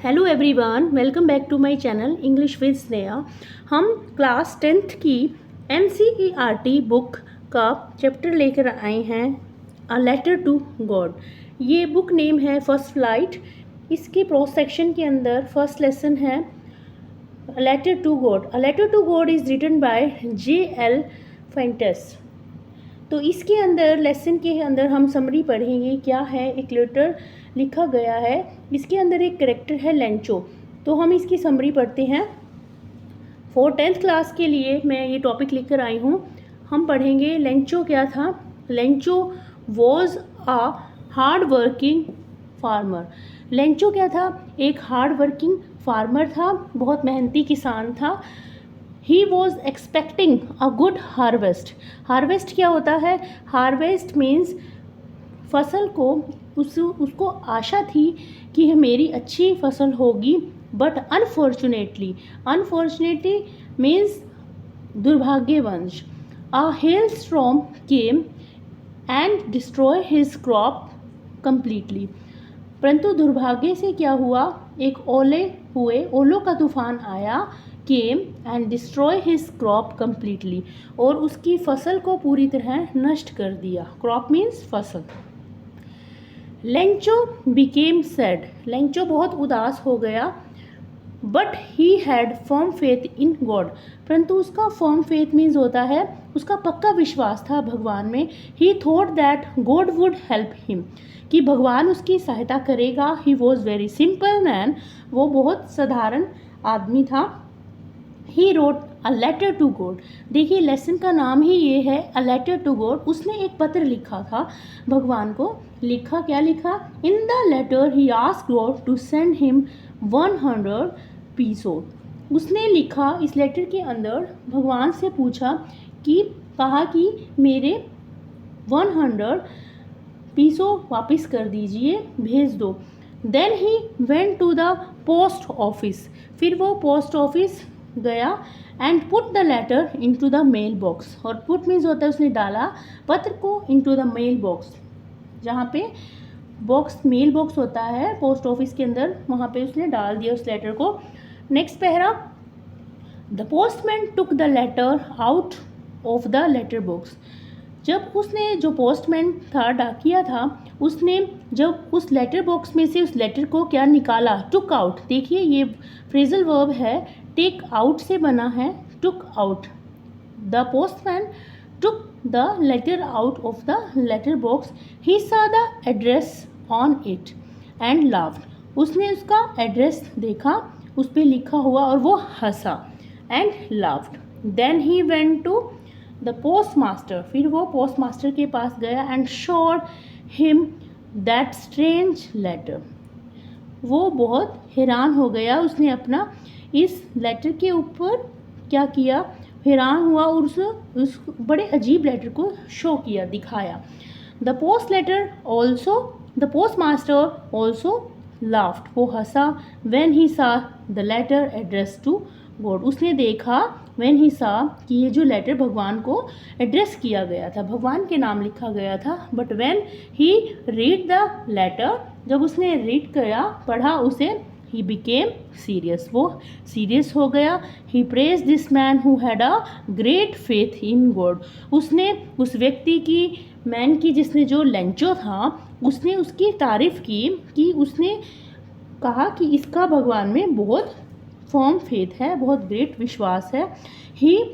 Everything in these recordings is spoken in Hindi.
Hello everyone, welcome back to my channel English with Sneha. हम क्लास 10th की NCERT बुक का चैप्टर लेकर आए हैं अ लेटर टू गॉड। ये बुक नेम है फर्स्ट फ्लाइट। इसके प्रोस सेक्शन के अंदर फर्स्ट लेसन है a letter to God. A letter to God is written by J.L. Fuentes. तो इसके अंदर लेसन के अंदर हम समरी पढ़ेंगे क्या है। एक लेटर लिखा गया है, इसके अंदर एक कैरेक्टर है लेंचो। तो हम इसकी समरी पढ़ते हैं। फॉर 10th क्लास के लिए मैं ये टॉपिक लेकर आई हूँ। हम पढ़ेंगे लेंचो क्या था। Lencho was a hard working farmer. Lencho क्या था? एक हार्ड वर्किंग फार्मर था, बहुत मेहनती किसान था। He was expecting a good harvest. Harvest क्या होता है? हार्वेस्ट मीन्स फसल को उसको आशा थी कि मेरी अच्छी फसल होगी, बट अनफॉर्चुनेटली मीन्स दुर्भाग्यवश a hail storm came and destroy his crop completely. परंतु दुर्भाग्य से क्या हुआ, एक ओलों का तूफान आया, केम and destroy his crop completely, और उसकी फसल को पूरी तरह नष्ट कर दिया। क्रॉप मीन्स फसल। Lencho became sad. लेंचो बहुत उदास हो गया। But he had firm faith in God. परंतु उसका फर्म फेथ मीन्स होता है उसका पक्का विश्वास था भगवान में। He thought that God would help him, कि भगवान उसकी सहायता करेगा। He was very simple man. वो बहुत साधारण आदमी था। He wrote a letter to God. देखिए लेसन का नाम ही ये है अ लेटर टू गॉड। उसने एक पत्र लिखा था भगवान को। लिखा क्या लिखा? In the letter he asked God to send him 100 pesos. उसने लिखा इस लेटर के अंदर भगवान से पूछा कि कहा कि मेरे 100 पीसो वापस कर दीजिए, भेज दो। Then he went to the post office. फिर वो पोस्ट ऑफिस गया and put the letter into the mail box. और पुट मीन्स होता है उसने डाला पत्र को इनटू द मेल बॉक्स, जहाँ पे बॉक्स मेल बॉक्स होता है पोस्ट ऑफिस के अंदर, वहाँ पे उसने डाल दिया उस लेटर को। Next para, the postman took the letter out of the letter box. जब उसने, जो पोस्टमैन था, डाकिया था, उसने जब उस लेटर बॉक्स में से उस लेटर को क्या निकाला, टुक आउट। देखिए ये फ्रेजल वर्ब है, टेक आउट से बना है, took out. The postman took the letter out of the letter box. He saw the address on it and laughed। उसने उसका एड्रेस देखा, उस पर लिखा हुआ, और वो हंसा, and laughed। Then he went to the post master. फिर वो पोस्ट मास्टर के पास गया and showed him that strange letter. वो बहुत हैरान हो गया, उसने अपना इस लेटर के ऊपर क्या किया, हैरान हुआ, और उस बड़े अजीब लेटर को शो किया, दिखाया। The post master also laughed. वो हंसा। When he saw the letter address to God. उसने देखा व्हेन ही सा कि ये जो लेटर भगवान को एड्रेस किया गया था, भगवान के नाम लिखा गया था। But when he read the letter, जब उसने रीड किया, पढ़ा उसे, ही बिकेम सीरियस। वो सीरियस हो गया। He praised this man who had a great faith in God. उसने उस व्यक्ति की, मैन की, जिसने, जो लेंचो था, उसने उसकी तारीफ की कि उसने कहा कि इसका भगवान में बहुत फर्म फेथ है, बहुत ग्रेट विश्वास है। He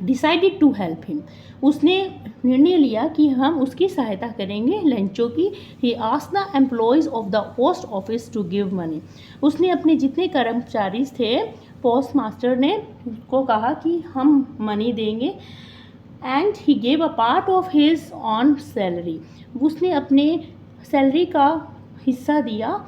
decided to help him. उसने निर्णय लिया कि हम उसकी सहायता करेंगे, लेंचो की। He asked the employees of the post office to give money. उसने अपने जितने कर्मचारी थे, पोस्ट मास्टर ने उसको कहा कि हम मनी देंगे। And he gave a part of his own salary. उसने अपने सैलरी का हिस्सा दिया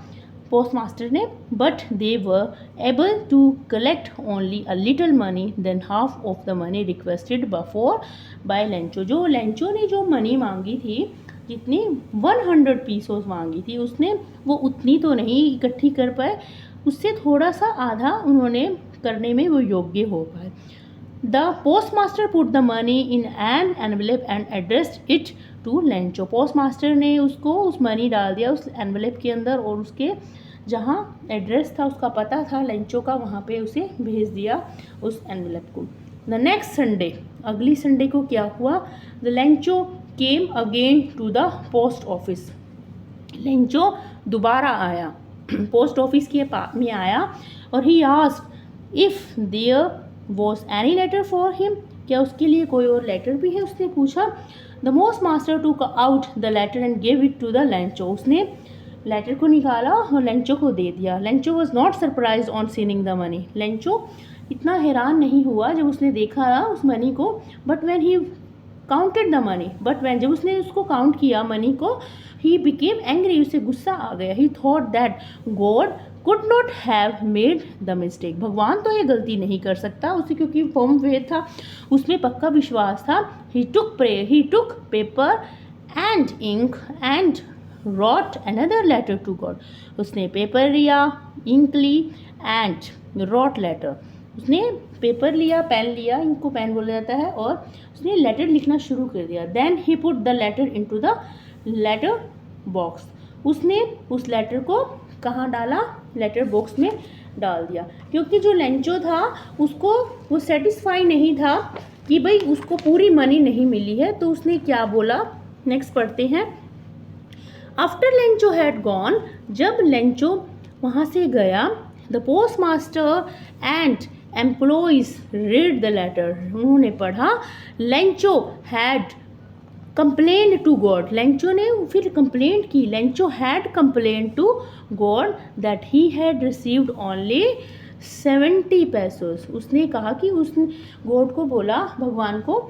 पोस्ट मास्टर ने। But they were able to collect only a little money then half of the money requested before by Lencho. जो लेंचो ने जो मनी मांगी थी, जितनी 100 पीसोस मांगी थी, उसने वो उतनी तो नहीं इकट्ठी कर पाए, उससे थोड़ा सा आधा उन्होंने करने में वो योग्य हो पाए। The post master put the money in an envelope and addressed it to Lencho. Post master ने उसको उस मनी डाल दिया उस एनवेलप के अंदर, और उसके जहाँ एड्रेस था, उसका पता था लेंचो का, वहाँ पे उसे भेज दिया उस एनवेलप को। द नेक्स्ट संडे, अगली संडे को क्या हुआ, the Lencho came again to the post office. Lencho दोबारा आया, पोस्ट ऑफिस के पास में आया और he asked if there was any letter for him, क्या उसके लिए कोई और लेटर भी है, उसने पूछा। The post master took out the letter and gave it to the Lencho, उसने लेटर को निकाला और लेंचो को दे दिया। Lencho was not surprise on seeing the money, Lencho इतना हैरान नहीं हुआ जब उसने देखा उस मनी को, but when he counted the money, but when जब उसने उसको काउंट किया मनी को, ही बिकेम एंग्री, उसे गुस्सा आ गया। ही thought that God could not have made the mistake, भगवान तो ये गलती नहीं कर सकता, उसे क्योंकि फर्म फेथ था, उसमें पक्का विश्वास था। He took paper and ink and wrote another letter to God, उसने पेपर लिया, इंक ली एंड wrote letter, उसने पेपर लिया, पेन लिया, इंक को पेन बोला जाता है, और उसने लेटर लिखना शुरू कर दिया। Then he put the letter into the letter box, उसने उस लेटर को कहाँ डाला, लेटर बॉक्स में डाल दिया, क्योंकि जो लेंचो था उसको वो सेटिस्फाई नहीं था कि भाई उसको पूरी मनी नहीं मिली है, तो उसने क्या बोला, नेक्स्ट पढ़ते हैं। आफ्टर लेंचो हैड गॉन, जब लेंचो वहाँ से गया, the post master and employees read the letter, उन्होंने पढ़ा। Lencho had complain to God, Lencho ने फिर कंप्लेंट की, Lencho had complain to God that he had received only 70 pesos, उसने कहा कि उसने गॉड को बोला, भगवान को,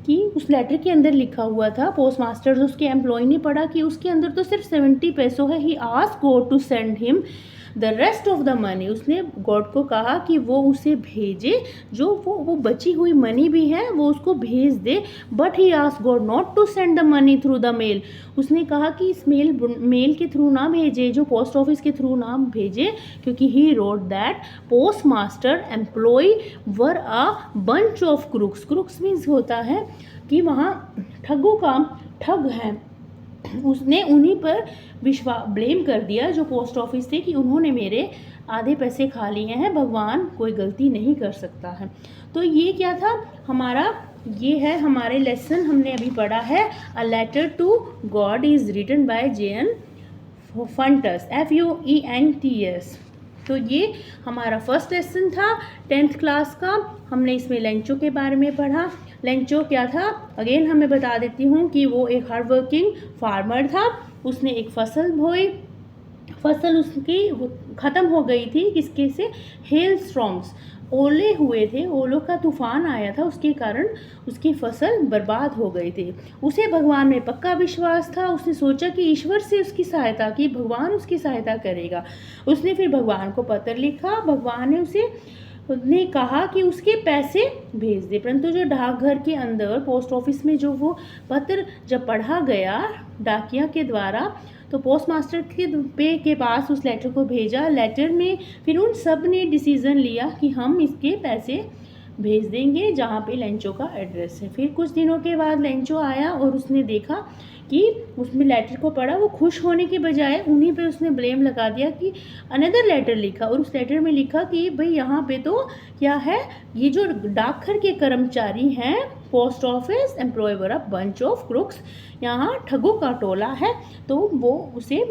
कि उस लेटर के अंदर लिखा हुआ था, पोस्ट मास्टर उसके एम्प्लॉय ने पढ़ा कि उसके अंदर तो सिर्फ 70 पैसों है। He asked God to send him the rest of the money, उसने गॉड को कहा कि वो उसे भेजे, जो वो बची हुई मनी भी है वो उसको भेज दे। But he asked God not to send the money through the mail, उसने कहा कि इस मेल के थ्रू ना भेजे, जो पोस्ट ऑफिस के थ्रू ना भेजे, क्योंकि he wrote that post master employ were a bunch of crooks, crooks means होता है कि वहाँ ठगों का ठग है, उसने उन्हीं पर ब्लेम कर दिया जो पोस्ट ऑफिस थे कि उन्होंने मेरे आधे पैसे खा लिए हैं, भगवान कोई गलती नहीं कर सकता है। तो ये क्या था हमारा, ये है हमारे लेसन, हमने अभी पढ़ा है a letter to God is written by J.N. Fuentes, FUENTS। तो ये हमारा फर्स्ट लेसन था 10th क्लास का, हमने इसमें लेंचो के बारे में पढ़ा। लेंचो क्या था, अगेन हमें बता देती हूँ कि वो एक हार्ड वर्किंग फार्मर था, उसने एक फसल बोई, फसल उसकी ख़त्म हो गई थी, किसके से, हेल स्टॉर्म्स, ओले हुए थे, ओलों का तूफान आया था, उसके कारण उसकी फसल बर्बाद हो गई थी। उसे भगवान में पक्का विश्वास था, उसने सोचा कि ईश्वर से उसकी सहायता की, भगवान उसकी सहायता करेगा। उसने फिर भगवान को पत्र लिखा, भगवान ने उसने कहा कि उसके पैसे भेज दे, परंतु जो डाकघर के अंदर पोस्ट ऑफिस में जो वो पत्र जब पढ़ा गया डाकिया के द्वारा, तो पोस्ट मास्टर के पास उस लेटर को भेजा। लेटर में फिर उन सब ने डिसीज़न लिया कि हम इसके पैसे भेज देंगे जहाँ पे लेंचो का एड्रेस है। फिर कुछ दिनों के बाद लेंचो आया और उसने देखा कि उसमें लेटर को पढ़ा, वो खुश होने के बजाय उन्हीं पे उसने ब्लेम लगा दिया कि अनदर लेटर लिखा, और उस लेटर में लिखा कि भाई यहाँ पे तो क्या है, ये जो डाकघर के कर्मचारी हैं, post office employ were a bunch of crooks, यहाँ ठगों का टोला है, तो वो उसे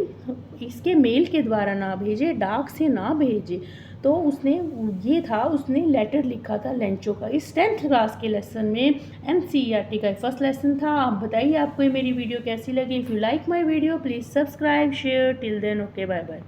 इसके मेल के द्वारा ना भेजे, डाक से ना भेजे। तो उसने ये था, उसने लेटर लिखा था लेंचो का। इस 10th क्लास के लेसन में NCERT का फर्स्ट लेसन था। आप बताइए आपको ये मेरी वीडियो कैसी लगी। If you like my video please subscribe share. Till then okay bye bye.